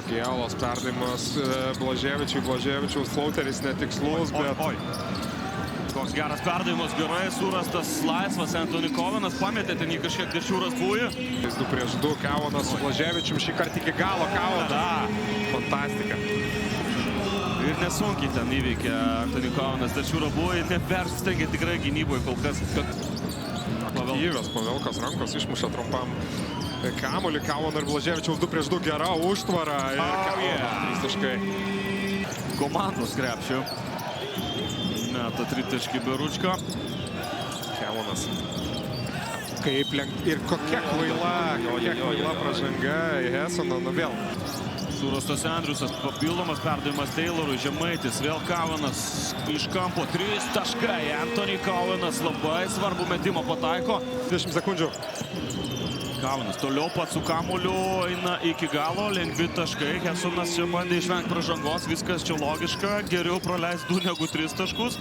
Gėlos perdavimas Blaževičiui. Blaževičiaus flauteris netikslus, bet... Koks geras perdavimas, gerai surastas laisvas. Antony Kovenas pametė ten jį kažkiek Dešiūras Bųjų. 2-2 Kavonas su Blaževičium, šį kartą iki galo Kavonas. Fantastika. Ir nesunkiai ten įveikė Antony Kovenas Dešiūrą Bųjų. Nepersistengė tikrai gynyboje kol kas. Aktyvios Pavelkos rankos išmušė trumpam kamuolį. Kavono ir Blaževičiaus 2-2 gera užtvara. Ir Kavonas 3 taškai. Komandos krepšių. Meta 3 taškį Beručko. Kavonas. Kaip ir kokia kvaila pražanga į Hesoną. Nu vėl. Surastas Andriusas, papildomas perdavimas Taylorui, Žemaitis, vėl Kovenas iš kampo, 3 taškai. Antony Kovenas labai svarbu metimą pataiko. 20 sekundžių. Kovenas toliau pats su kamuoliu eina iki galo, lengvi taškai. Hesonas čia bandė išvengti pražangos, viskas čia logiška. Geriau praleis 2 negu 3 taškus.